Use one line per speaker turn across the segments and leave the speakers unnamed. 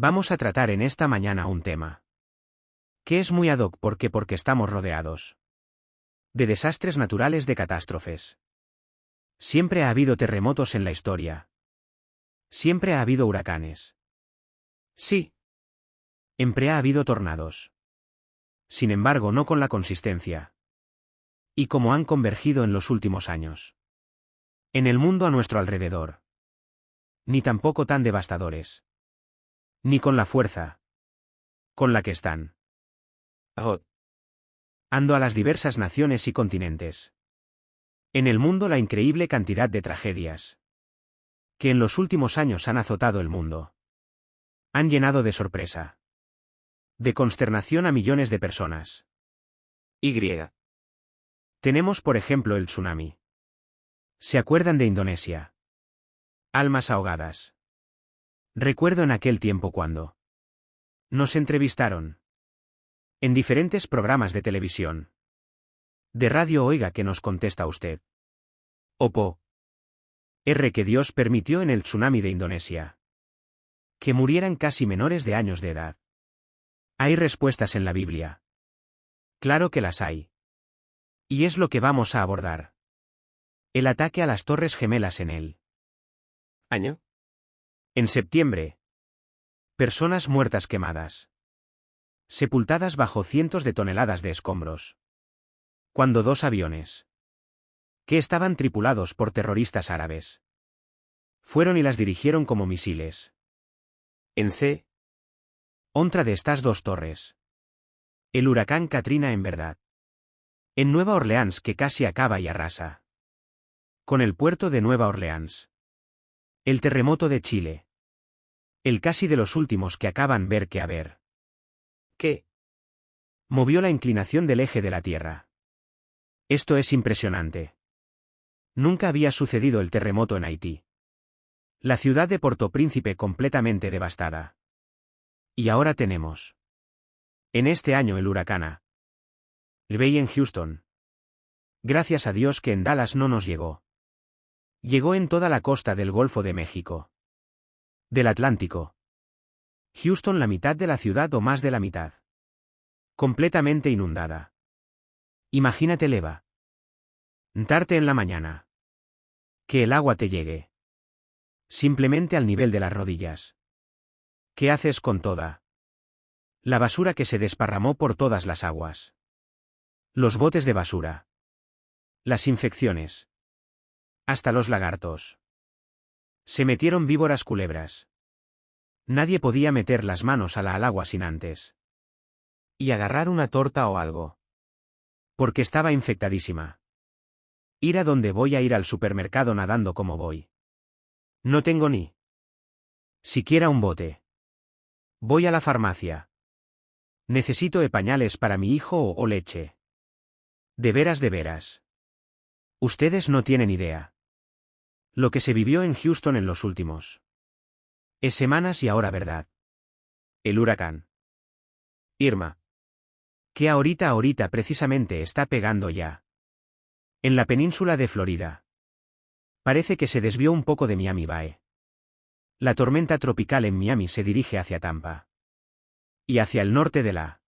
Vamos a tratar en esta mañana un tema que es muy ad hoc porque estamos rodeados de desastres naturales, de catástrofes. Siempre ha habido terremotos en la historia. Siempre ha habido huracanes. Sí. Siempre ha habido tornados. Sin embargo, no con la consistencia y como han convergido en los últimos años en el mundo a nuestro alrededor. Ni tampoco tan devastadores. Ni con la fuerza con la que están ando a las diversas naciones y continentes. En el mundo, la increíble cantidad de tragedias que en los últimos años han azotado el mundo han llenado de sorpresa, de consternación a millones de personas. Tenemos, por ejemplo, el tsunami. ¿Se acuerdan de Indonesia? Almas ahogadas. Recuerdo en aquel tiempo cuando nos entrevistaron en diferentes programas de televisión, de radio. Oiga, ¿qué nos contesta usted? Opo. Que Dios permitió en el tsunami de Indonesia que murieran casi menores de años de edad. ¿Hay respuestas en la Biblia? Claro que las hay. Y es lo que vamos a abordar. El ataque a las Torres Gemelas en el
¿Año?
En septiembre. Personas muertas quemadas. Sepultadas bajo cientos de toneladas de escombros. Cuando 2 aviones que estaban tripulados por terroristas árabes fueron y las dirigieron como misiles. En C. Otra de estas 2 torres. El huracán Katrina, en verdad. En Nueva Orleans, que casi acaba y arrasa con el puerto de Nueva Orleans. El terremoto de Chile. El casi de los últimos que acaban ver que haber. ¿Qué? Movió la inclinación del eje de la Tierra. Esto es impresionante. Nunca había sucedido el terremoto en Haití. La ciudad de Puerto Príncipe completamente devastada. Y ahora tenemos en este año el huracán Harvey en Houston. Gracias a Dios que en Dallas no nos llegó. Llegó en toda la costa del Golfo de México. Del Atlántico. Houston, la mitad de la ciudad o más de la mitad. Completamente inundada. Imagínate, Leva. Tarte en la mañana. Que el agua te llegue simplemente al nivel de las rodillas. ¿Qué haces con toda la basura que se desparramó por todas las aguas? Los botes de basura. Las infecciones. Hasta los lagartos. Se metieron víboras, culebras. Nadie podía meter las manos al agua sin antes y agarrar una torta o algo. Porque estaba infectadísima. Ir a donde voy a ir al supermercado nadando como voy. No tengo ni siquiera un bote. Voy a la farmacia. Necesito pañales para mi hijo o leche. De veras, de veras. Ustedes no tienen idea lo que se vivió en Houston en los últimos semanas y ahora, ¿verdad? El huracán Irma. Que ahorita precisamente está pegando ya en la península de Florida. Parece que se desvió un poco de Miami Bay. La tormenta tropical en Miami se dirige hacia Tampa y hacia el norte de la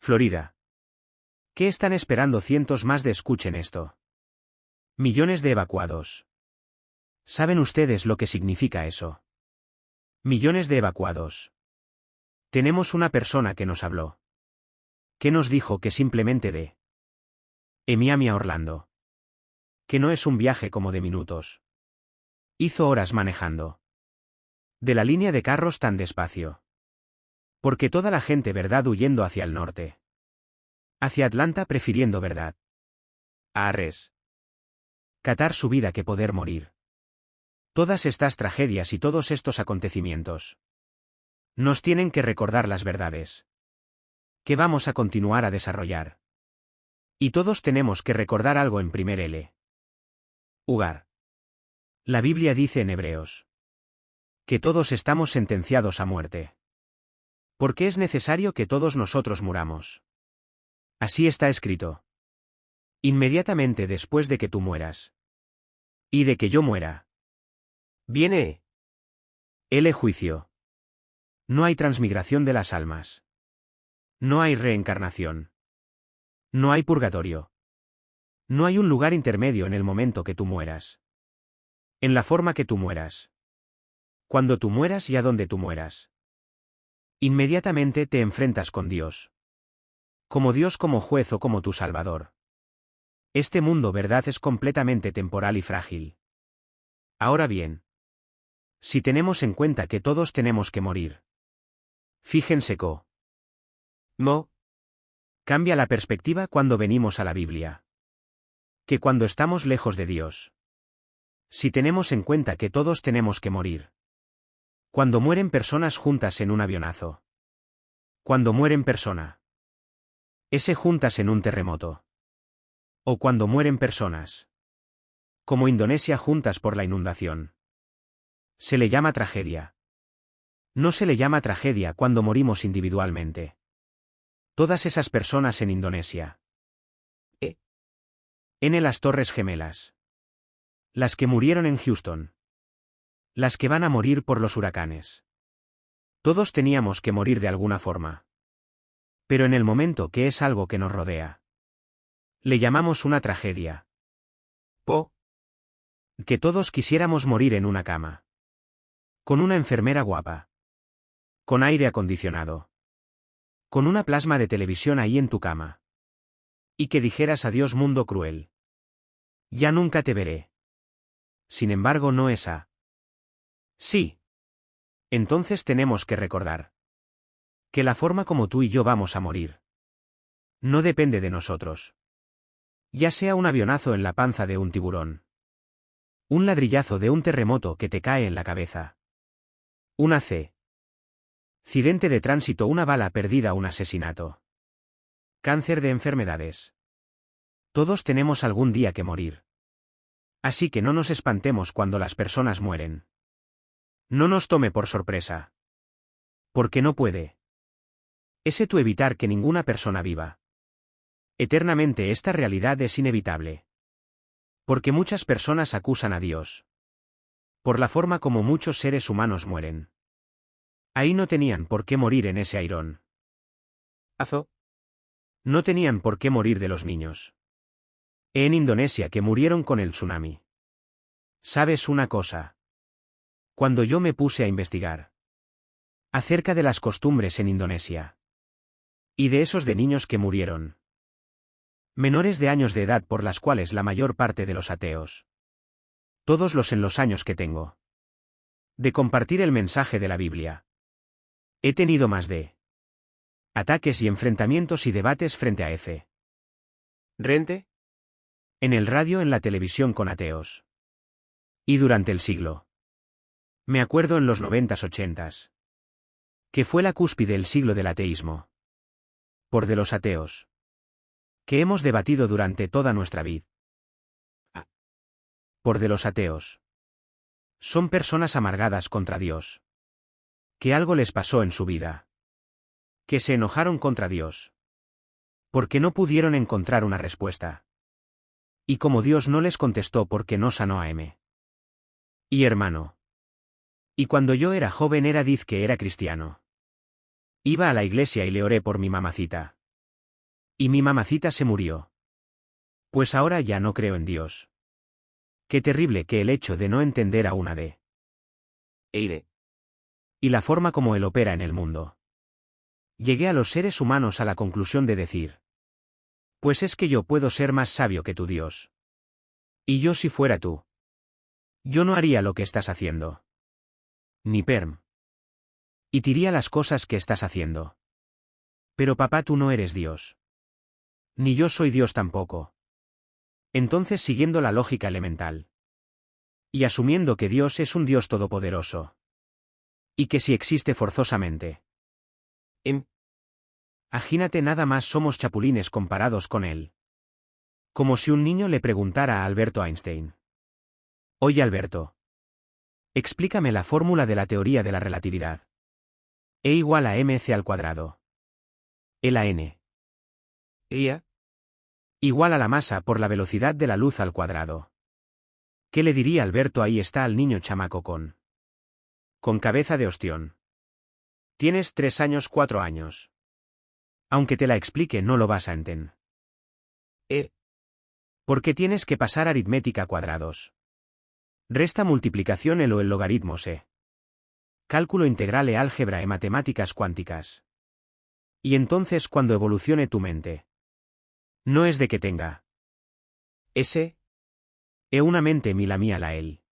Florida. ¿Qué están esperando cientos más de? Escuchen esto. Millones de evacuados. ¿Saben ustedes lo que significa eso? Millones de evacuados. Tenemos una persona que nos habló. Que nos dijo que simplemente de Miami a Orlando. Que no es un viaje como de minutos. Hizo horas manejando. De la línea de carros tan despacio. Porque toda la gente, ¿verdad?, huyendo hacia el norte. Hacia Atlanta, prefiriendo, ¿verdad?, a Arres. Catar su vida que poder morir. Todas estas tragedias y todos estos acontecimientos nos tienen que recordar las verdades que vamos a continuar a desarrollar. Y todos tenemos que recordar algo en primer lugar. La Biblia dice en Hebreos que todos estamos sentenciados a muerte. Porque es necesario que todos nosotros muramos. Así está escrito. Inmediatamente después de que tú mueras. Y de que yo muera. Viene el juicio. No hay transmigración de las almas. No hay reencarnación. No hay purgatorio. No hay un lugar intermedio en el momento que tú mueras. En la forma que tú mueras. Cuando tú mueras y a donde tú mueras. Inmediatamente te enfrentas con Dios. Como Dios, como juez o como tu Salvador. Este mundo, verdad, es completamente temporal y frágil. Ahora bien, si tenemos en cuenta que todos tenemos que morir. Fíjense no cambia la perspectiva cuando venimos a la Biblia. Que cuando estamos lejos de Dios. Si tenemos en cuenta que todos tenemos que morir. Cuando mueren personas juntas en un avionazo. Cuando mueren personas juntas en un terremoto. O cuando mueren personas. Como Indonesia juntas por la inundación. Se le llama tragedia. No se le llama tragedia cuando morimos individualmente. Todas esas personas en Indonesia. En las Torres Gemelas. Las que murieron en Houston. Las que van a morir por los huracanes. Todos teníamos que morir de alguna forma. Pero en el momento que es algo que nos rodea. Le llamamos una tragedia. Que todos quisiéramos morir en una cama. Con una enfermera guapa. Con aire acondicionado. Con una plasma de televisión ahí en tu cama. Y que dijeras adiós mundo cruel. Ya nunca te veré. Sin embargo, no esa. Sí. Entonces tenemos que recordar. Que la forma como tú y yo vamos a morir. No depende de nosotros. Ya sea un avionazo en la panza de un tiburón. Un ladrillazo de un terremoto que te cae en la cabeza. Un accidente de tránsito, una bala perdida, un asesinato. Cáncer de enfermedades. Todos tenemos algún día que morir. Así que no nos espantemos cuando las personas mueren. No nos tome por sorpresa. Porque no puede. Ese tú evitar que ninguna persona viva. Eternamente esta realidad es inevitable. Porque muchas personas acusan a Dios. Por la forma como muchos seres humanos mueren. Ahí no tenían por qué morir en ese airón. No tenían por qué morir de los niños. En Indonesia que murieron con el tsunami. ¿Sabes una cosa? Cuando yo me puse a investigar acerca de las costumbres en Indonesia. Y de esos de niños que murieron. Menores de años de edad, por las cuales la mayor parte de los ateos. Todos los en los años que tengo. De compartir el mensaje de la Biblia. He tenido más de ataques y enfrentamientos y debates frente a Rente. En el radio, en la televisión con ateos. Y durante el siglo. Me acuerdo en los 90s 80s. Que fue la cúspide del siglo del ateísmo. Por de los ateos. Que hemos debatido durante toda nuestra vida. Por de los ateos. Son personas amargadas contra Dios. Que algo les pasó en su vida. Que se enojaron contra Dios. Porque no pudieron encontrar una respuesta. Y como Dios no les contestó porque no sanó a y hermano. Y cuando yo era joven diz que era cristiano. Iba a la iglesia y le oré por mi mamacita. Y mi mamacita se murió. Pues ahora ya no creo en Dios. Qué terrible que el hecho de no entender a una de y la forma como Él opera en el mundo. Llegué a los seres humanos a la conclusión de decir. Pues es que yo puedo ser más sabio que tu Dios. Y yo si fuera tú. Yo no haría lo que estás haciendo. Ni perm. Y diría las cosas que estás haciendo. Pero papá, tú no eres Dios. Ni yo soy Dios tampoco. Entonces, siguiendo la lógica elemental. Y asumiendo que Dios es un Dios todopoderoso. Y que si existe forzosamente. Imagínate, nada más somos chapulines comparados con él. Como si un niño le preguntara a Alberto Einstein. Oye Alberto. Explícame la fórmula de la teoría de la relatividad. E igual a mc al cuadrado. La n. Igual a la masa por la velocidad de la luz al cuadrado. ¿Qué le diría Alberto? Ahí está al niño chamaco con cabeza de ostión. Tienes 3 años, 4 años. Aunque te la explique no lo vas a entender. Porque tienes que pasar aritmética a cuadrados. Resta multiplicación o el logaritmo cálculo integral álgebra matemáticas cuánticas. Y entonces cuando evolucione tu mente. No es de que tenga una mente la mía la él.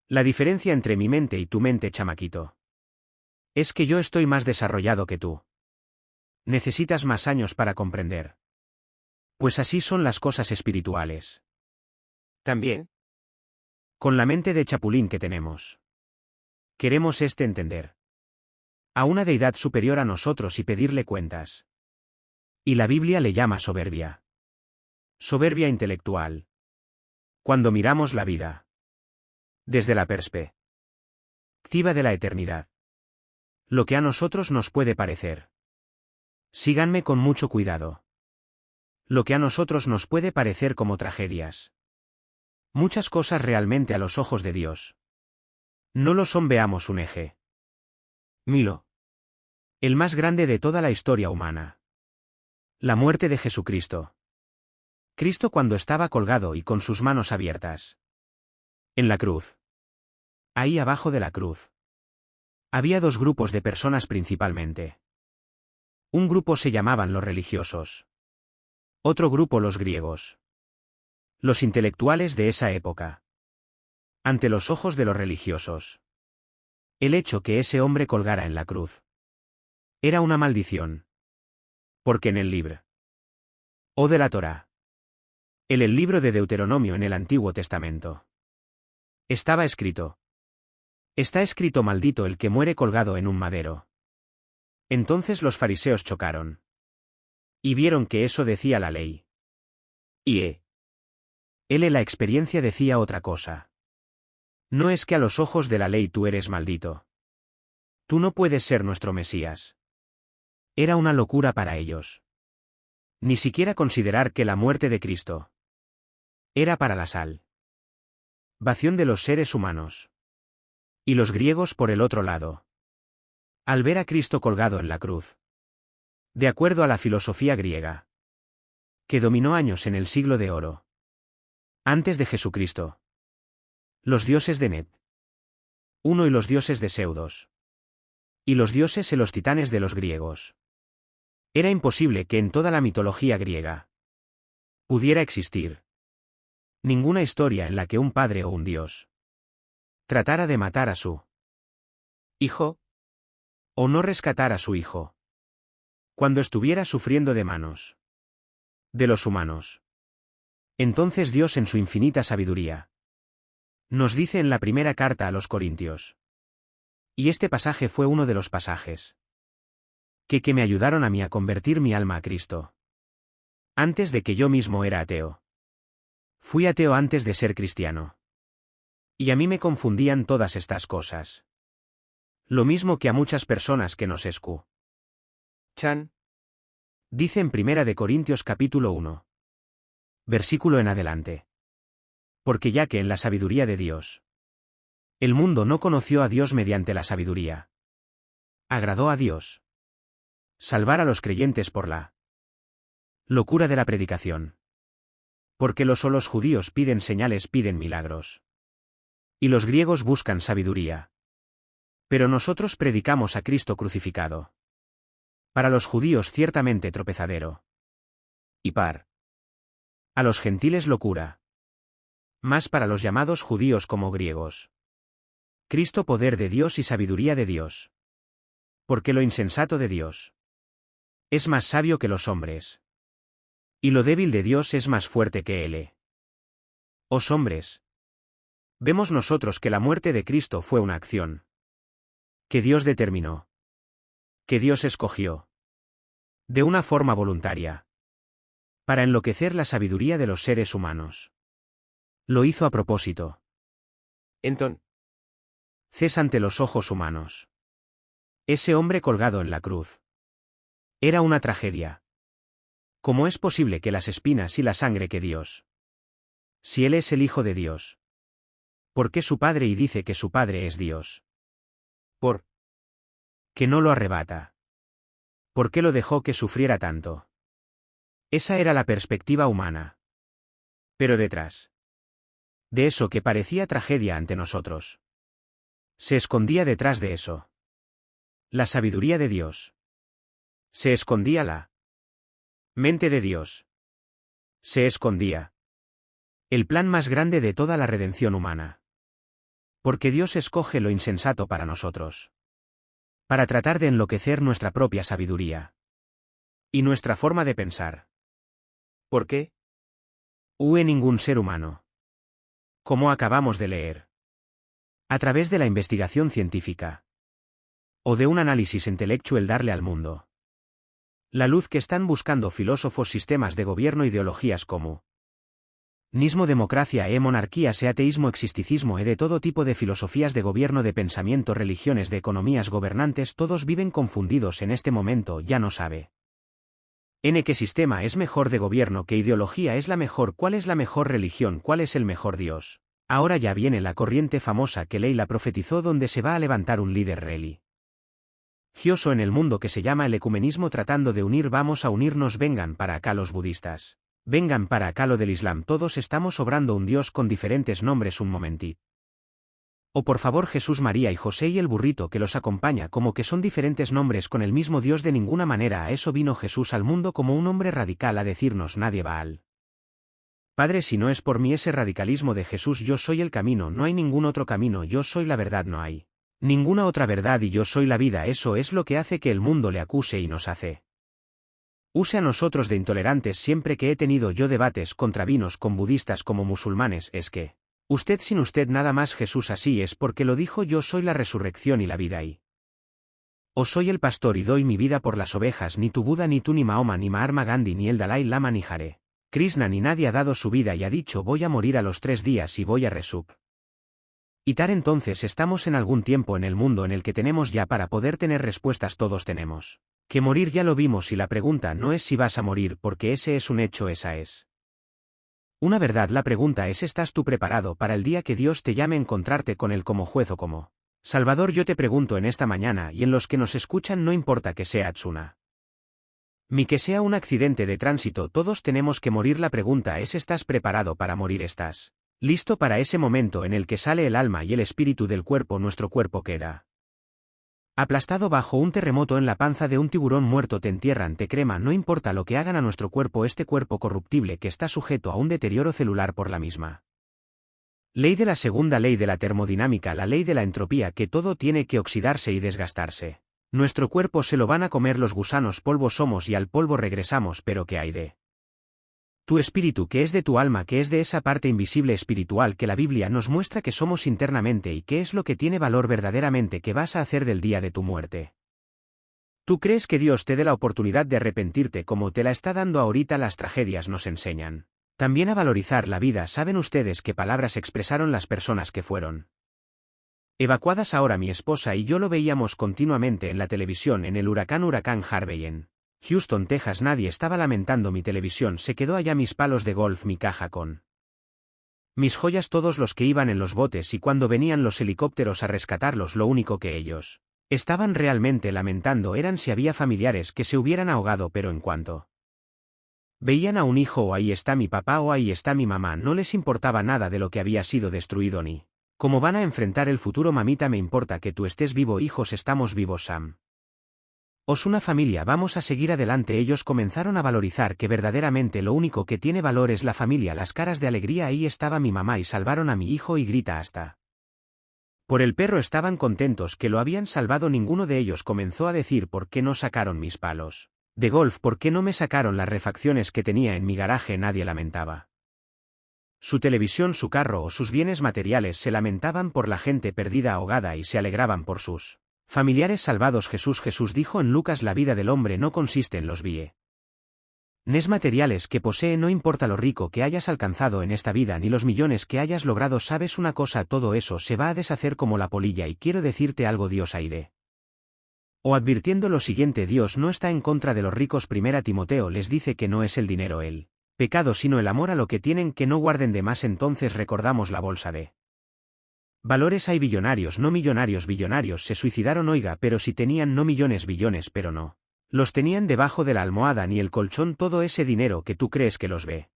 La diferencia entre mi mente y tu mente, chamaquito, es que yo estoy más desarrollado que tú. Necesitas más años para comprender. Pues así son las cosas espirituales. También. Con la mente de chapulín que tenemos. Queremos entender a una deidad superior a nosotros y pedirle cuentas. Y la Biblia le llama soberbia. Soberbia intelectual. Cuando miramos la vida desde la perspectiva de la eternidad. Lo que a nosotros nos puede parecer. Síganme con mucho cuidado. Lo que a nosotros nos puede parecer como tragedias. Muchas cosas realmente a los ojos de Dios. No lo son. Veamos un eje. Milo. El más grande de toda la historia humana. La muerte de Jesucristo. Cristo cuando estaba colgado y con sus manos abiertas. En la cruz. Ahí abajo de la cruz. Había dos grupos de personas principalmente. Un grupo se llamaban los religiosos. Otro grupo los griegos. Los intelectuales de esa época. Ante los ojos de los religiosos. El hecho que ese hombre colgara en la cruz. Era una maldición. Porque en el libro de la Torá. El libro de Deuteronomio en el Antiguo Testamento. Estaba escrito. Está escrito maldito el que muere colgado en un madero. Entonces los fariseos chocaron. Y vieron que eso decía la ley. Y la experiencia decía otra cosa. No es que a los ojos de la ley tú eres maldito. Tú no puedes ser nuestro Mesías. Era una locura para ellos. Ni siquiera considerar que la muerte de Cristo era para la salvación de los seres humanos. Y los griegos por el otro lado. Al ver a Cristo colgado en la cruz. De acuerdo a la filosofía griega. Que dominó años en el siglo de oro. Antes de Jesucristo. Los dioses de Neb. Uno y los dioses de Seudos. Y los dioses y los titanes de los griegos. Era imposible que en toda la mitología griega pudiera existir ninguna historia en la que un padre o un dios tratara de matar a su hijo o no rescatar a su hijo cuando estuviera sufriendo de manos de los humanos. Entonces Dios en su infinita sabiduría nos dice en la primera carta a los Corintios. Y este pasaje fue uno de los pasajes que me ayudaron a mí a convertir mi alma a Cristo. Antes de que yo mismo era ateo. Fui ateo antes de ser cristiano. Y a mí me confundían todas estas cosas. Lo mismo que a muchas personas que nos escuchan. Dice en 1 de Corintios capítulo 1. Versículo en adelante. Porque ya que en la sabiduría de Dios, el mundo no conoció a Dios mediante la sabiduría. Agradó a Dios salvar a los creyentes por la locura de la predicación. Porque los solos judíos piden señales, piden milagros. Y los griegos buscan sabiduría. Pero nosotros predicamos a Cristo crucificado. Para los judíos ciertamente tropezadero. Y a los gentiles locura. Más para los llamados judíos como griegos. Cristo poder de Dios y sabiduría de Dios. Porque lo insensato de Dios es más sabio que los hombres. Y lo débil de Dios es más fuerte que él. Os hombres. Vemos nosotros que la muerte de Cristo fue una acción que Dios determinó. Que Dios escogió. De una forma voluntaria. Para enloquecer la sabiduría de los seres humanos. Lo hizo a propósito. Entonces, ante los ojos humanos. Ese hombre colgado en la cruz. Era una tragedia. ¿Cómo es posible que las espinas y la sangre que Dios? Si Él es el Hijo de Dios. ¿Por qué su Padre y dice que su Padre es Dios? Que no lo arrebata. ¿Por qué lo dejó que sufriera tanto? Esa era la perspectiva humana. Pero detrás de eso que parecía tragedia ante nosotros, se escondía detrás de eso la sabiduría de Dios. Se escondía la mente de Dios. Se escondía el plan más grande de toda la redención humana. Porque Dios escoge lo insensato para nosotros. Para tratar de enloquecer nuestra propia sabiduría. Y nuestra forma de pensar. ¿Por qué? Ningún ser humano. Como acabamos de leer. A través de la investigación científica. O de un análisis intelectual darle al mundo. La luz que están buscando filósofos, sistemas de gobierno, ideologías como nismo, democracia, monarquías, ateísmo, existicismo, de todo tipo de filosofías de gobierno, de pensamiento, religiones, de economías, gobernantes, todos viven confundidos en este momento, ya no sabe. ¿Qué sistema es mejor de gobierno? ¿Qué ideología es la mejor? ¿Cuál es la mejor religión? ¿Cuál es el mejor Dios? Ahora ya viene la corriente famosa que Leila profetizó, donde se va a levantar un líder religioso en el mundo que se llama el ecumenismo, tratando de unir. Vamos a unirnos, vengan para acá los budistas. Vengan para acá lo del Islam, todos estamos obrando un Dios con diferentes nombres. Un momentito. O por favor, Jesús, María y José y el burrito que los acompaña, como que son diferentes nombres con el mismo Dios. De ninguna manera. A eso vino Jesús al mundo, como un hombre radical, a decirnos: nadie va al Padre si no es por mí. Ese radicalismo de Jesús: yo soy el camino, no hay ningún otro camino, yo soy la verdad, no hay ninguna otra verdad y yo soy la vida. Eso es lo que hace que el mundo le acuse y nos use a nosotros de intolerantes. Siempre que he tenido yo debates contra vinos con budistas como musulmanes, es que usted sin usted nada más. Jesús así es porque lo dijo: yo soy la resurrección y la vida y o soy el pastor y doy mi vida por las ovejas. Ni tu Buda, ni tú, ni Mahoma, ni Mahatma Gandhi, ni el Dalai Lama, ni Hare Krishna, ni nadie ha dado su vida y ha dicho: voy a morir a los 3 días y voy a resucitar. Entonces estamos en algún tiempo en el mundo en el que tenemos ya para poder tener respuestas. Todos tenemos que morir, ya lo vimos, y la pregunta no es si vas a morir, porque ese es un hecho, esa es una verdad. La pregunta es: ¿estás tú preparado para el día que Dios te llame a encontrarte con Él como juez o como Salvador? Yo te pregunto en esta mañana, y en los que nos escuchan, no importa que sea Tsuna ni que sea un accidente de tránsito, todos tenemos que morir. La pregunta es: ¿estás preparado para morir? ¿Estás listo para ese momento en el que sale el alma y el espíritu del cuerpo? Nuestro cuerpo queda aplastado bajo un terremoto en la panza de un tiburón muerto. Te entierran, te creman, no importa lo que hagan a nuestro cuerpo, este cuerpo corruptible que está sujeto a un deterioro celular por la misma ley de la segunda ley de la termodinámica, la ley de la entropía, que todo tiene que oxidarse y desgastarse. Nuestro cuerpo se lo van a comer los gusanos, polvo somos y al polvo regresamos. Pero ¿qué hay de tu espíritu, que es de tu alma, que es de esa parte invisible espiritual que la Biblia nos muestra que somos internamente, y qué es lo que tiene valor verdaderamente? ¿Qué vas a hacer del día de tu muerte? ¿Tú crees que Dios te dé la oportunidad de arrepentirte como te la está dando ahorita? Las tragedias nos enseñan también a valorizar la vida. ¿Saben ustedes qué palabras expresaron las personas que fueron evacuadas? Ahora mi esposa y yo lo veíamos continuamente en la televisión, en el huracán Harvey en Houston, Texas. Nadie estaba lamentando mi televisión, se quedó allá mis palos de golf, mi caja con mis joyas, todos los que iban en los botes, y cuando venían los helicópteros a rescatarlos, lo único que ellos estaban realmente lamentando eran si había familiares que se hubieran ahogado. Pero en cuanto veían a un hijo, o ahí está mi papá o ahí está mi mamá, no les importaba nada de lo que había sido destruido ni cómo van a enfrentar el futuro. Mamita, me importa que tú estés vivo. Hijos, estamos vivos. Sam os una familia, vamos a seguir adelante. Ellos comenzaron a valorizar que verdaderamente lo único que tiene valor es la familia. Las caras de alegría: ahí estaba mi mamá y salvaron a mi hijo, y grita hasta por el perro. Estaban contentos que lo habían salvado. Ninguno de ellos comenzó a decir: ¿por qué no sacaron mis palos de golf? ¿Por qué no me sacaron las refacciones que tenía en mi garaje? Nadie lamentaba su televisión, su carro o sus bienes materiales. Se lamentaban por la gente perdida, ahogada, y se alegraban por sus familiares salvados. Jesús dijo en Lucas: la vida del hombre no consiste en los bienes materiales que posee. No importa lo rico que hayas alcanzado en esta vida ni los millones que hayas logrado. ¿Sabes una cosa? Todo eso se va a deshacer como la polilla. Y quiero decirte algo: Dios aire o advirtiendo lo siguiente: Dios no está en contra de los ricos. Primera Timoteo les dice que no es el dinero el pecado, sino el amor a lo que tienen, que no guarden de más. Entonces recordamos la bolsa de Valores hay billonarios, no millonarios, billonarios se suicidaron, oiga, pero si tenían no millones, billones, pero no. Los tenían debajo de la almohada ni el colchón, todo ese dinero que tú crees que los ve.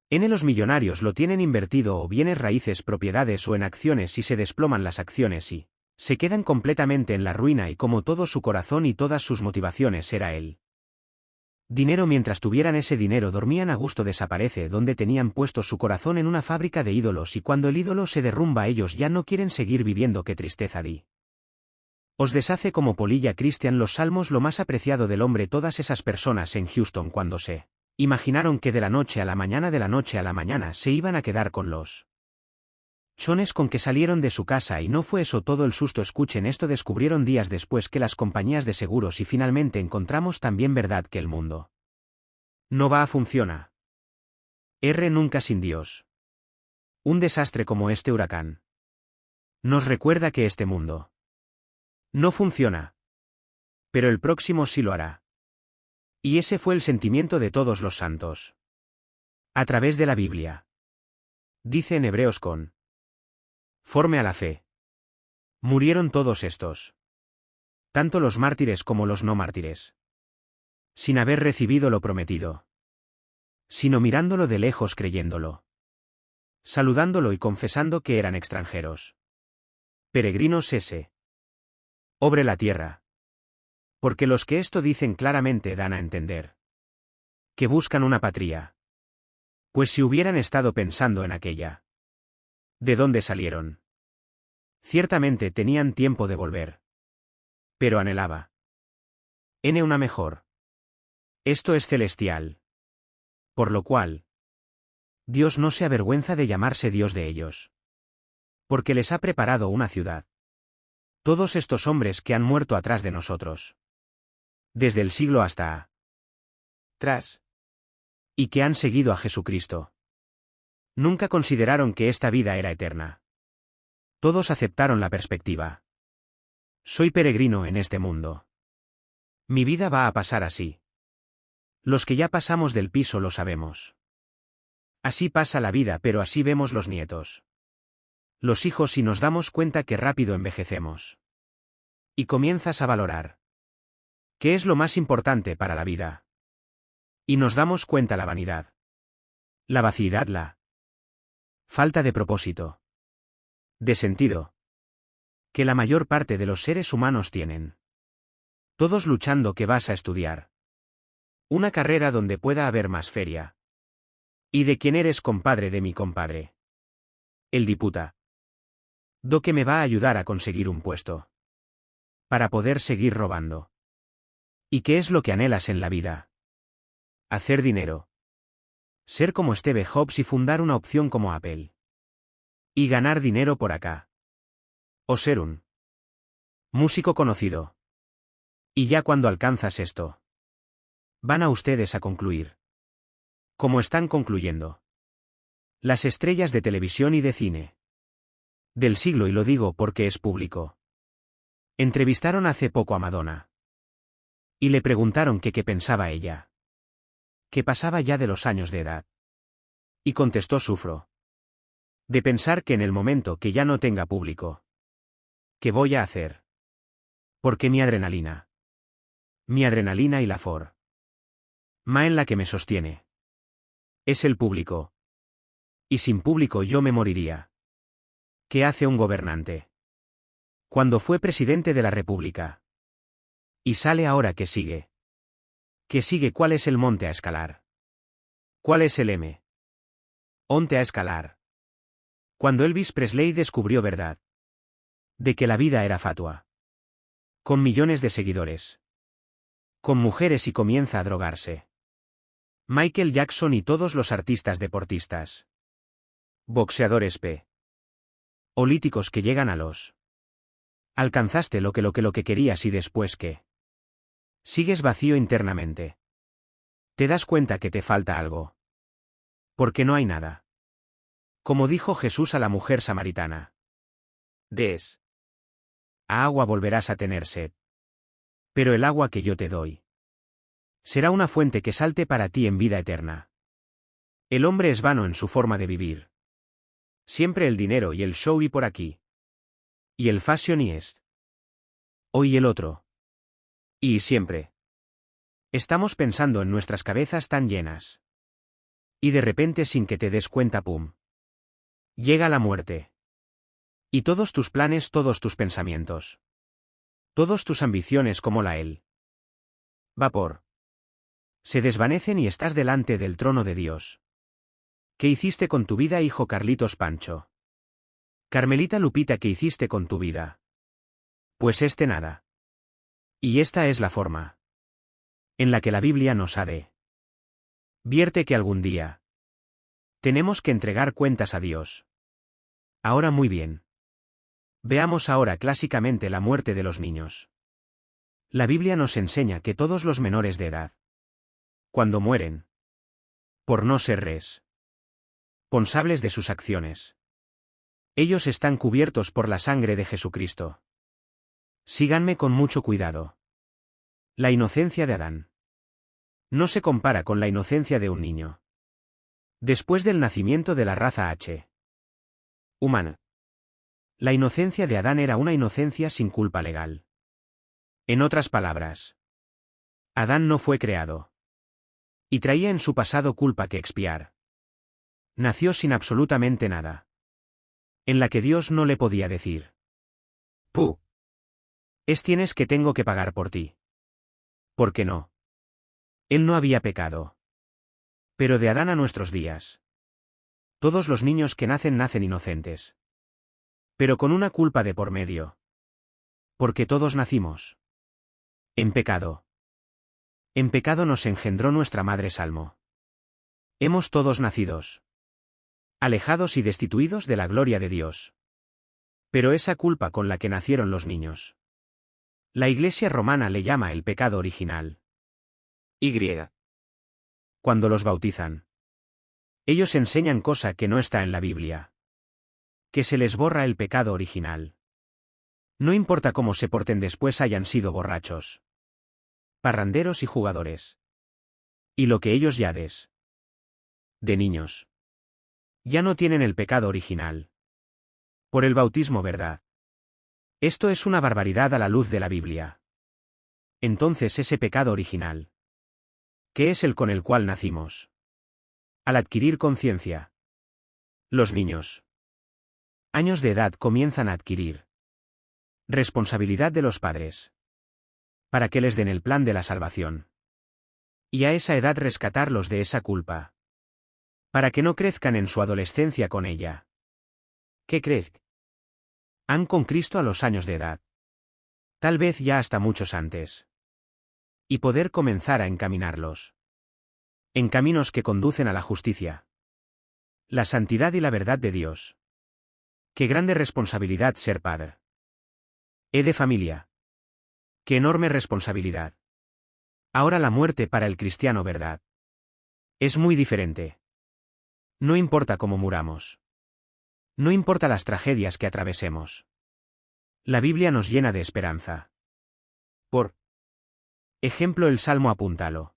Los millonarios lo tienen invertido o bienes raíces, propiedades o en acciones y se desploman las acciones y se quedan completamente en la ruina y como todo su corazón y todas sus motivaciones era él. Dinero, mientras tuvieran ese dinero dormían a gusto, desaparece donde tenían puesto su corazón en una fábrica de ídolos y cuando el ídolo se derrumba ellos ya no quieren seguir viviendo, qué tristeza di. Os deshace como polilla. Cristian, los salmos, lo más apreciado del hombre. Todas esas personas en Houston cuando se imaginaron que de la noche a la mañana se iban a quedar con los chones con que salieron de su casa y no fue eso todo el susto. Escuchen esto, descubrieron días después que las compañías de seguros y finalmente encontramos también verdad que el mundo no va a funcionar. Nunca sin Dios. Un desastre como este huracán nos recuerda que este mundo no funciona. Pero el próximo sí lo hará. Y ese fue el sentimiento de todos los santos. A través de la Biblia. Dice en Hebreos conforme a la fe. Murieron todos estos. Tanto los mártires como los no mártires. Sin haber recibido lo prometido. Sino mirándolo de lejos, creyéndolo. Saludándolo y confesando que eran extranjeros. Peregrinos sobre la tierra. Porque los que esto dicen claramente dan a entender que buscan una patria. Pues si hubieran estado pensando en aquella, ¿de dónde salieron? Ciertamente tenían tiempo de volver. Pero anhelaba una mejor. Esto es celestial. Por lo cual, Dios no se avergüenza de llamarse Dios de ellos. Porque les ha preparado una ciudad. Todos estos hombres que han muerto atrás de nosotros. Desde el siglo hasta atrás. Y que han seguido a Jesucristo. Nunca consideraron que esta vida era eterna. Todos aceptaron la perspectiva. Soy peregrino en este mundo. Mi vida va a pasar así. Los que ya pasamos del piso lo sabemos. Así pasa la vida, pero así vemos los nietos. Los hijos y nos damos cuenta que rápido envejecemos. Y comienzas a valorar. ¿Qué es lo más importante para la vida? Y nos damos cuenta la vanidad. La vaciedad, la falta de propósito. De sentido. Que la mayor parte de los seres humanos tienen. Todos luchando que vas a estudiar. Una carrera donde pueda haber más feria. ¿Y de quién eres compadre? De mi compadre. El diputa. Do que me va a ayudar a conseguir un puesto. Para poder seguir robando. ¿Y qué es lo que anhelas en la vida? Hacer dinero. Ser como Steve Jobs y fundar una opción como Apple. Y ganar dinero por acá. O ser un músico conocido. Y ya cuando alcanzas esto, van a ustedes a concluir. Como están concluyendo. Las estrellas de televisión y de cine. Del siglo, y lo digo porque es público. Entrevistaron hace poco a Madonna. Y le preguntaron que qué pensaba ella. Que pasaba ya de los años de edad. Y contestó: sufro de pensar que en el momento que ya no tenga público, ¿qué voy a hacer? Porque mi adrenalina y la forma en la que me sostiene es el público. Y sin público yo me moriría. ¿Qué hace un gobernante cuando fue presidente de la República? Y sale ahora que sigue. ¿Qué sigue? ¿Cuál es el monte a escalar? ¿Cuál es el monte a escalar? Cuando Elvis Presley descubrió verdad de que la vida era fatua. Con millones de seguidores. Con mujeres y comienza a drogarse. Michael Jackson y todos los artistas deportistas. Boxeadores políticos que llegan a los. Alcanzaste lo que querías y después ¿qué? Sigues vacío internamente. Te das cuenta que te falta algo. Porque no hay nada. Como dijo Jesús a la mujer samaritana. Des. A agua volverás a tener sed. Pero el agua que yo te doy será una fuente que salte para ti en vida eterna. El hombre es vano en su forma de vivir. Siempre el dinero y el show y por aquí. Y el fashion y est. Hoy el otro. Y siempre. Estamos pensando en nuestras cabezas tan llenas. Y de repente sin que te des cuenta, pum. Llega la muerte. Y todos tus planes, todos tus pensamientos. Todos tus ambiciones como la él. Vapor. Se desvanecen y estás delante del trono de Dios. ¿Qué hiciste con tu vida, hijo Carlitos Pancho? Carmelita Lupita, ¿qué hiciste con tu vida? Pues nada. Y esta es la forma en la que la Biblia nos ha de vierte que algún día tenemos que entregar cuentas a Dios. Ahora muy bien. Veamos ahora clásicamente la muerte de los niños. La Biblia nos enseña que todos los menores de edad, cuando mueren, por no ser responsables de sus acciones, ellos están cubiertos por la sangre de Jesucristo. Síganme con mucho cuidado. La inocencia de Adán no se compara con la inocencia de un niño. Después del nacimiento de la raza humana, la inocencia de Adán era una inocencia sin culpa legal. En otras palabras, Adán no fue creado y traía en su pasado culpa que expiar. Nació sin absolutamente nada, en la que Dios no le podía decir: «Puh. Tienes que tengo que pagar por ti». ¿Por qué no? Él no había pecado. Pero de Adán a nuestros días, todos los niños que nacen inocentes. Pero con una culpa de por medio. Porque todos nacimos en pecado. En pecado nos engendró nuestra madre Salmo. Hemos todos nacidos alejados y destituidos de la gloria de Dios. Pero esa culpa con la que nacieron los niños, la Iglesia romana le llama el pecado original. Y. Cuando los bautizan, ellos enseñan cosa que no está en la Biblia. Que se les borra el pecado original. No importa cómo se porten después, hayan sido borrachos, parranderos y jugadores. Y lo que ellos ya de niños, ya no tienen el pecado original. Por el bautismo, ¿verdad? Esto es una barbaridad a la luz de la Biblia. Entonces ese pecado original, ¿qué es el con el cual nacimos? Al adquirir conciencia, los niños, años de edad, comienzan a adquirir responsabilidad de los padres, para que les den el plan de la salvación. Y a esa edad rescatarlos de esa culpa, para que no crezcan en su adolescencia con ella. ¿Qué crees? Han con Cristo a los años de edad. Tal vez ya hasta muchos antes. Y poder comenzar a encaminarlos en caminos que conducen a la justicia, la santidad y la verdad de Dios. Qué grande responsabilidad ser padre. De familia. Qué enorme responsabilidad. Ahora la muerte para el cristiano, ¿verdad? Es muy diferente. No importa cómo muramos. No importa las tragedias que atravesemos. La Biblia nos llena de esperanza. Por ejemplo, el Salmo, apúntalo.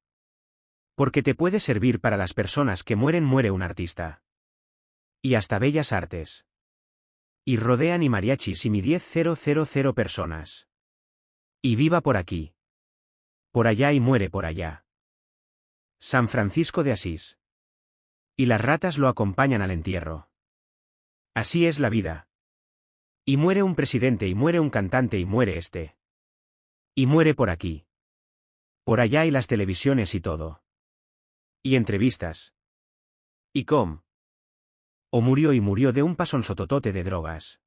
Porque te puede servir para las personas que mueren. Muere un artista. Y hasta bellas artes. Y rodean y mariachis y mi 10.000 personas. Y viva por aquí. Por allá y muere por allá. San Francisco de Asís. Y las ratas lo acompañan al entierro. Así es la vida. Y muere un presidente y muere un cantante y muere y muere por aquí. Por allá y las televisiones y todo. Y entrevistas. Y o murió y murió de un pasonsototote de drogas.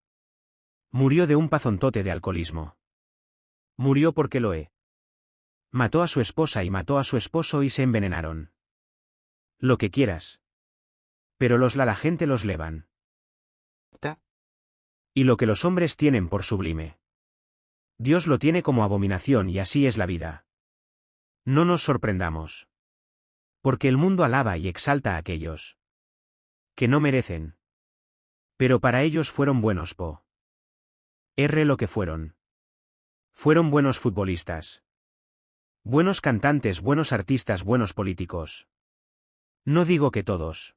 Murió de un pazontote de alcoholismo. Murió porque mató a su esposa y mató a su esposo y se envenenaron. Lo que quieras. Pero la gente los levan. Y lo que los hombres tienen por sublime, Dios lo tiene como abominación, y así es la vida. No nos sorprendamos. Porque el mundo alaba y exalta a aquellos que no merecen. Pero para ellos fueron buenos lo que fueron. Fueron buenos futbolistas. Buenos cantantes, buenos artistas, buenos políticos. No digo que todos.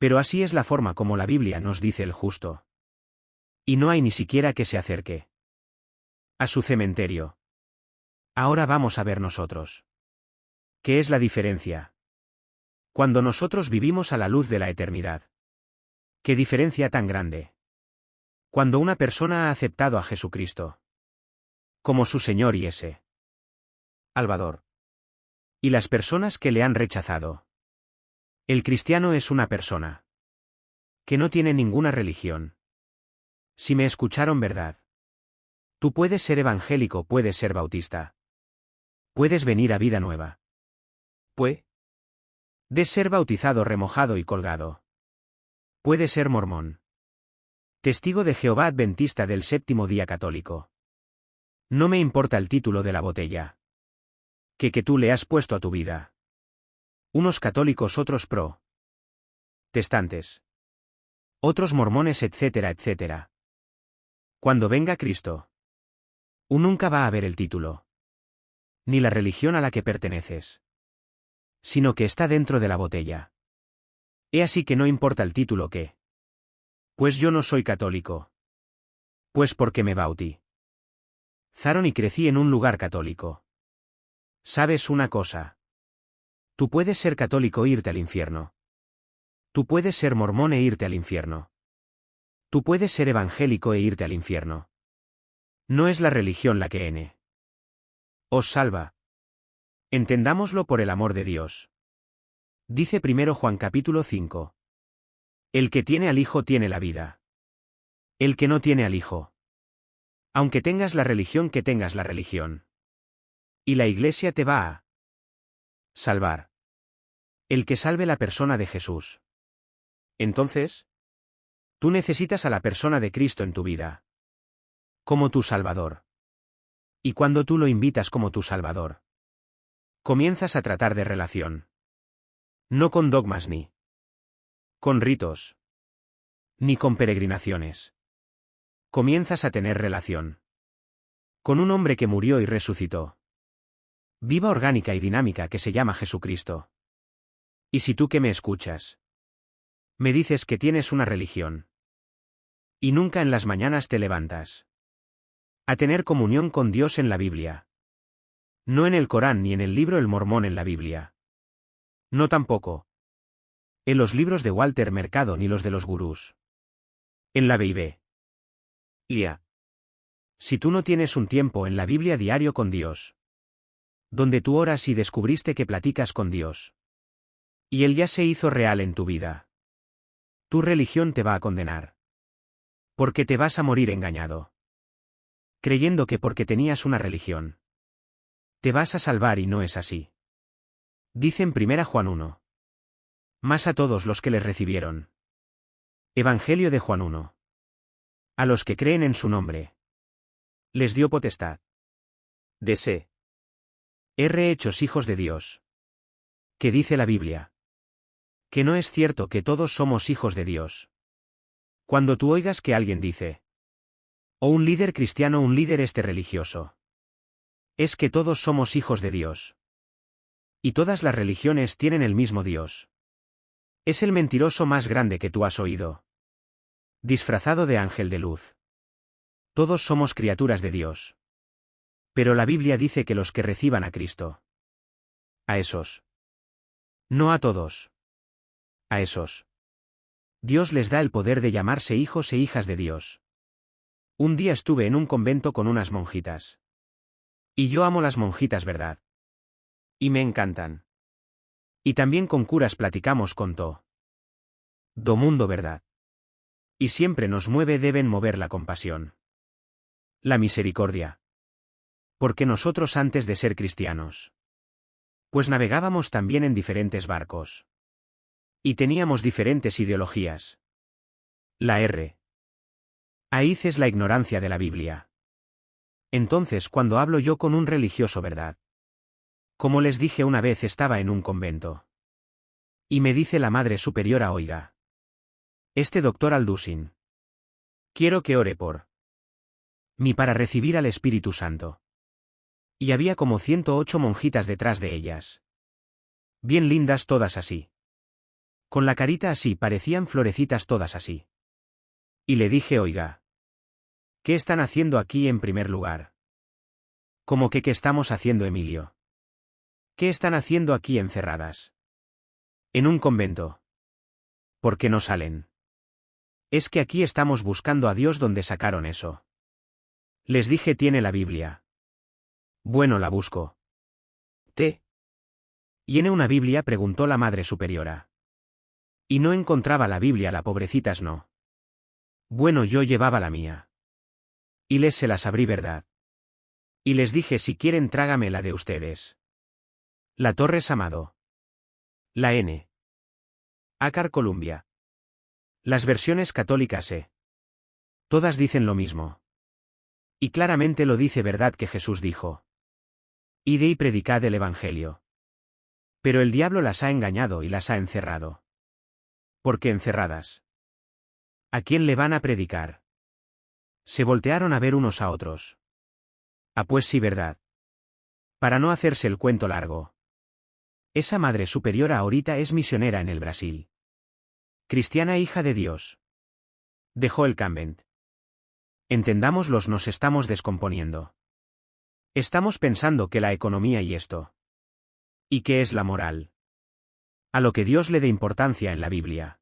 Pero así es la forma como la Biblia nos dice el justo. Y no hay ni siquiera que se acerque a su cementerio. Ahora vamos a ver nosotros. ¿Qué es la diferencia? Cuando nosotros vivimos a la luz de la eternidad. ¿Qué diferencia tan grande? Cuando una persona ha aceptado a Jesucristo como su Señor y ese Salvador. Y las personas que le han rechazado. El cristiano es una persona que no tiene ninguna religión. Si me escucharon verdad. Tú puedes ser evangélico, puedes ser bautista. Puedes venir a vida nueva. Puedes ser bautizado, remojado y colgado. Puedes ser mormón. Testigo de Jehová adventista del séptimo día católico. No me importa el título de la botella que tú le has puesto a tu vida. Unos católicos, otros protestantes. Otros mormones, etcétera, etcétera. Cuando venga Cristo, nunca va a ver el título. Ni la religión a la que perteneces. Sino que está dentro de la botella. He así que no importa el título que. Pues yo no soy católico. Pues porque me bautizaron y crecí en un lugar católico. ¿Sabes una cosa? Tú puedes ser católico e irte al infierno. Tú puedes ser mormón e irte al infierno. Tú puedes ser evangélico e irte al infierno. No es la religión la que os salva. Entendámoslo por el amor de Dios. Dice 1 Juan capítulo 5. El que tiene al Hijo tiene la vida. El que no tiene al Hijo. Aunque tengas la religión que tengas la religión. Y la Iglesia te va a salvar. El que salve la persona de Jesús. Entonces, tú necesitas a la persona de Cristo en tu vida. Como tu Salvador. Y cuando tú lo invitas como tu Salvador, comienzas a tratar de relación. No con dogmas ni con ritos. Ni con peregrinaciones. Comienzas a tener relación con un hombre que murió y resucitó. Viva, orgánica y dinámica, que se llama Jesucristo. Y si tú que me escuchas, me dices que tienes una religión y nunca en las mañanas te levantas a tener comunión con Dios en la Biblia. No en el Corán ni en el libro El Mormón en la Biblia. No tampoco en los libros de Walter Mercado ni los de los gurús. En la Biblia. Si tú no tienes un tiempo en la Biblia diario con Dios, donde tú oras y descubriste que platicas con Dios, y Él ya se hizo real en tu vida, tu religión te va a condenar. Porque te vas a morir engañado. Creyendo que porque tenías una religión, te vas a salvar, y no es así. Dice en 1 Juan 1. Más a todos los que les recibieron. Evangelio de Juan 1. A los que creen en su nombre. Les dio potestad de ser hechos hijos de Dios. ¿Qué dice la Biblia? Que no es cierto que todos somos hijos de Dios. Cuando tú oigas que alguien dice, o un líder cristiano, un líder religioso, es que todos somos hijos de Dios. Y todas las religiones tienen el mismo Dios. Es el mentiroso más grande que tú has oído. Disfrazado de ángel de luz. Todos somos criaturas de Dios. Pero la Biblia dice que los que reciban a Cristo. A esos. No a todos. A esos. Dios les da el poder de llamarse hijos e hijas de Dios. Un día estuve en un convento con unas monjitas. Y yo amo las monjitas, ¿verdad? Y me encantan. Y también con curas platicamos con todo mundo, ¿verdad? Y siempre nos deben mover la compasión. La misericordia. Porque nosotros, antes de ser cristianos, pues navegábamos también en diferentes barcos. Y teníamos diferentes ideologías. La raíz es la ignorancia de la Biblia. Entonces, cuando hablo yo con un religioso, ¿verdad? Como les dije una vez, estaba en un convento. Y me dice la Madre Superiora: oiga, doctor Aldusin, quiero que ore por mí para recibir al Espíritu Santo. Y había como 108 monjitas detrás de ellas. Bien lindas todas así. Con la carita así parecían florecitas todas así. Y le dije, oiga. ¿Qué están haciendo aquí en primer lugar? ¿Cómo que qué estamos haciendo, Emilio? ¿Qué están haciendo aquí encerradas? En un convento. ¿Por qué no salen? Es que aquí estamos buscando a Dios. ¿Dónde sacaron eso? Les dije, tiene la Biblia. Bueno, la busco. ¿Tiene una Biblia?, preguntó la Madre Superiora. Y no encontraba la Biblia, la pobrecitas no. Bueno, yo llevaba la mía. Y se las abrí, ¿verdad? Y les dije, si quieren trágame la de ustedes. La Torres Amado. La N. Ácar Columbia. Las versiones católicas todas dicen lo mismo. Y claramente lo dice, ¿verdad? Que Jesús dijo: id y predicad el Evangelio. Pero el diablo las ha engañado y las ha encerrado. ¿Por qué encerradas? ¿A quién le van a predicar? Se voltearon a ver unos a otros. Ah, pues sí, ¿verdad? Para no hacerse el cuento largo. Esa Madre Superiora ahorita es misionera en el Brasil. Cristiana, hija de Dios. Dejó el convent. Entendámoslos, nos estamos descomponiendo. Estamos pensando que la economía y esto. ¿Y qué es la moral? A lo que Dios le dé importancia en la Biblia.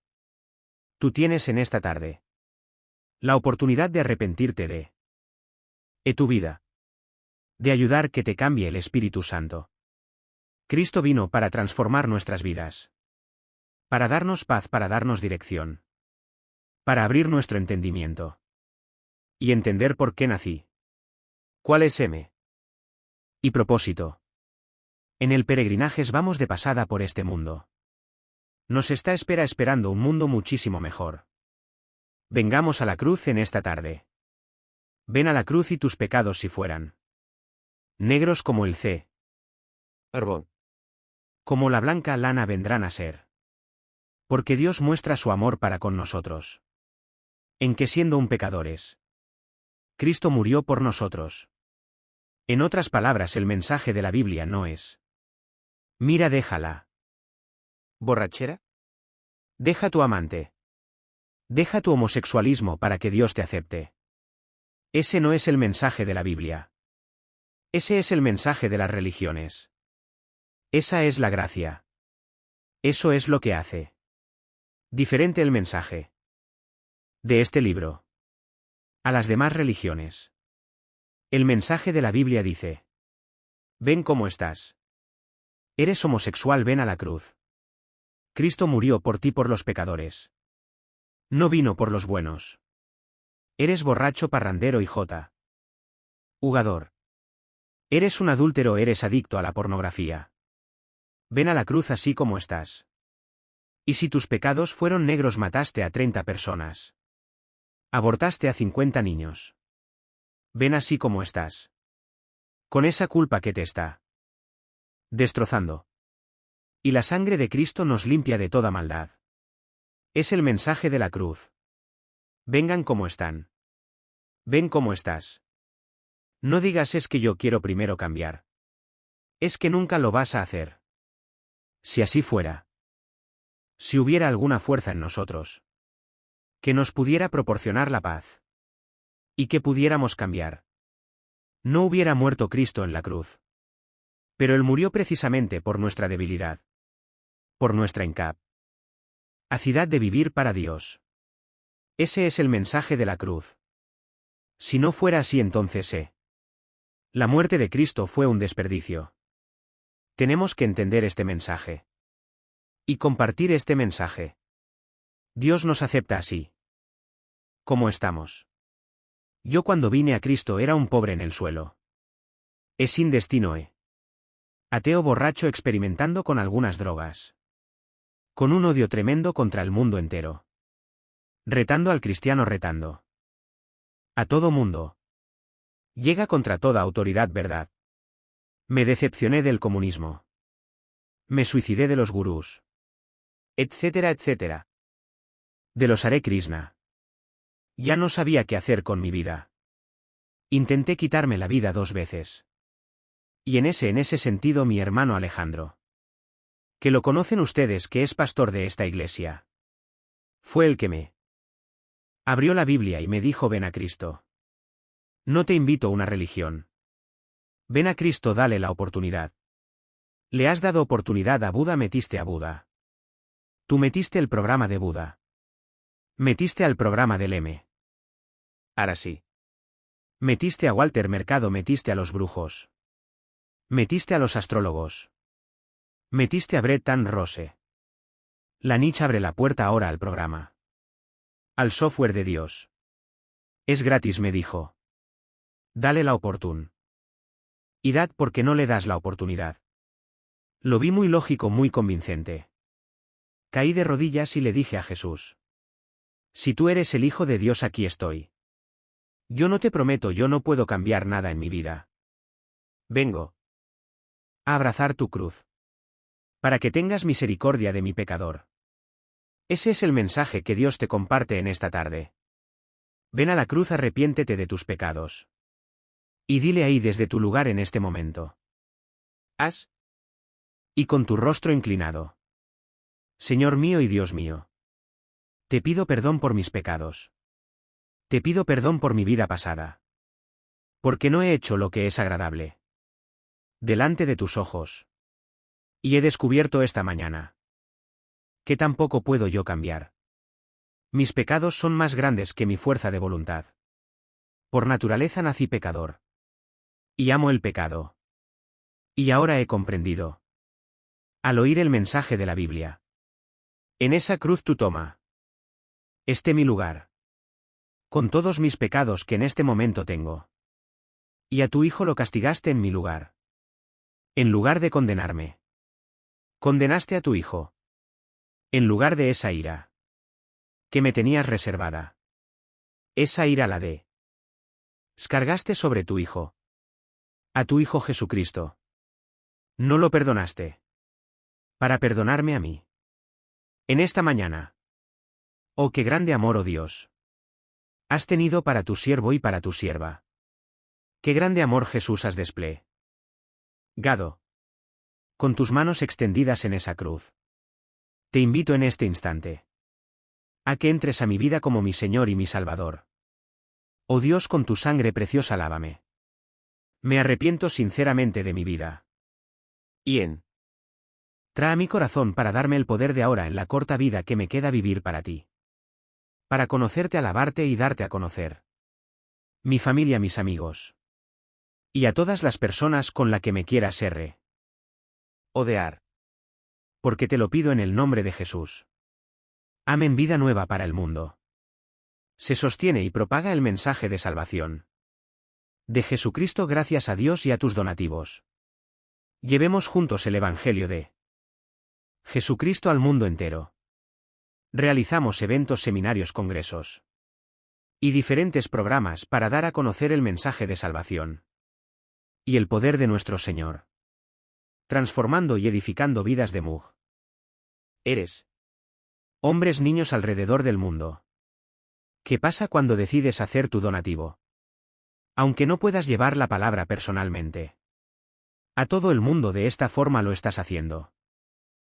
Tú tienes en esta tarde la oportunidad de arrepentirte de tu vida. De ayudar que te cambie el Espíritu Santo. Cristo vino para transformar nuestras vidas. Para darnos paz, para darnos dirección. Para abrir nuestro entendimiento. Y entender por qué nací. ¿Cuál es y propósito? En el peregrinajes vamos de pasada por este mundo. Nos está esperando un mundo muchísimo mejor. Vengamos a la cruz en esta tarde. Ven a la cruz y tus pecados, si fueran negros como el árbol, como la blanca lana, vendrán a ser. Porque Dios muestra su amor para con nosotros. En que siendo un pecadores, Cristo murió por nosotros. En otras palabras, el mensaje de la Biblia no es: mira, déjala. ¿Borrachera? Deja tu amante. Deja tu homosexualismo para que Dios te acepte. Ese no es el mensaje de la Biblia. Ese es el mensaje de las religiones. Esa es la gracia. Eso es lo que hace diferente el mensaje de este libro a las demás religiones. El mensaje de la Biblia dice: ven cómo estás. Eres homosexual, ven a la cruz. Cristo murió por ti, por los pecadores. No vino por los buenos. Eres borracho, parrandero y jugador. Eres un adúltero, eres adicto a la pornografía. Ven a la cruz así como estás. Y si tus pecados fueron negros, mataste a 30 personas. Abortaste a 50 niños. Ven así como estás. Con esa culpa que te está destrozando. Y la sangre de Cristo nos limpia de toda maldad. Es el mensaje de la cruz. Vengan como están. Ven cómo estás. No digas es que yo quiero primero cambiar. Es que nunca lo vas a hacer. Si así fuera. Si hubiera alguna fuerza en nosotros que nos pudiera proporcionar la paz. Y que pudiéramos cambiar. No hubiera muerto Cristo en la cruz. Pero Él murió precisamente por nuestra debilidad. Por nuestra incapacidad de vivir para Dios. Ese es el mensaje de la cruz. Si no fuera así, entonces la muerte de Cristo fue un desperdicio. Tenemos que entender este mensaje. Y compartir este mensaje. Dios nos acepta así. Como estamos. Yo cuando vine a Cristo era un pobre en el suelo. Sin destino, ateo, borracho, experimentando con algunas drogas. Con un odio tremendo contra el mundo entero. Retando al cristiano, retando a todo mundo. Llega contra toda autoridad, ¿verdad? Me decepcioné del comunismo. Me suicidé de los gurús. Etcétera, etcétera. De los Hare Krishna. Ya no sabía qué hacer con mi vida. Intenté quitarme la vida 2 veces. Y en ese sentido mi hermano Alejandro, Que lo conocen ustedes, que es pastor de esta iglesia. Fue el que me abrió la Biblia y me dijo: ven a Cristo. No te invito a una religión. Ven a Cristo, dale la oportunidad. Le has dado oportunidad a Buda, metiste a Buda. Tú metiste el programa de Buda. Metiste al programa del M. Ahora sí. Metiste a Walter Mercado, metiste a los brujos. Metiste a los astrólogos. Metiste a Brettan Rose. La Nietzsche abre la puerta ahora al programa. Al software de Dios. Es gratis, me dijo. Dale la oportunidad. Y dad, porque no le das la oportunidad. Lo vi muy lógico, muy convincente. Caí de rodillas y le dije a Jesús: si tú eres el Hijo de Dios, aquí estoy. Yo no te prometo, yo no puedo cambiar nada en mi vida. Vengo a abrazar tu cruz, para que tengas misericordia de mi pecador. Ese es el mensaje que Dios te comparte en esta tarde. Ven a la cruz, arrepiéntete de tus pecados. Y dile ahí desde tu lugar en este momento. Y con tu rostro inclinado: Señor mío y Dios mío, te pido perdón por mis pecados. Te pido perdón por mi vida pasada. Porque no he hecho lo que es agradable delante de tus ojos. Y he descubierto esta mañana que tampoco puedo yo cambiar. Mis pecados son más grandes que mi fuerza de voluntad. Por naturaleza nací pecador. Y amo el pecado. Y ahora he comprendido, al oír el mensaje de la Biblia: en esa cruz tú toma mi lugar, con todos mis pecados que en este momento tengo. Y a tu Hijo lo castigaste en mi lugar. En lugar de condenarme, condenaste a tu Hijo. En lugar de esa ira que me tenías reservada. Esa ira la descargaste sobre tu Hijo. A tu Hijo Jesucristo. No lo perdonaste para perdonarme a mí. En esta mañana. Oh, qué grande amor, oh Dios, has tenido para tu siervo y para tu sierva. Qué grande amor, Jesús, has desplegado con tus manos extendidas en esa cruz. Te invito en este instante a que entres a mi vida como mi Señor y mi Salvador. Oh Dios, con tu sangre preciosa lávame. Me arrepiento sinceramente de mi vida. Trae a mi corazón para darme el poder de ahora en la corta vida que me queda vivir para ti. Para conocerte, alabarte y darte a conocer. Mi familia, mis amigos. Y a todas las personas con la que me quieras odear. Porque te lo pido en el nombre de Jesús. Amén. Vida nueva para el mundo. Se sostiene y propaga el mensaje de salvación de Jesucristo gracias a Dios y a tus donativos. Llevemos juntos el Evangelio de Jesucristo al mundo entero. Realizamos eventos, seminarios, congresos y diferentes programas para dar a conocer el mensaje de salvación y el poder de nuestro Señor, transformando y edificando vidas de mujeres, hombres, niños alrededor del mundo. ¿Qué pasa cuando decides hacer tu donativo? Aunque no puedas llevar la palabra personalmente a todo el mundo, de esta forma lo estás haciendo.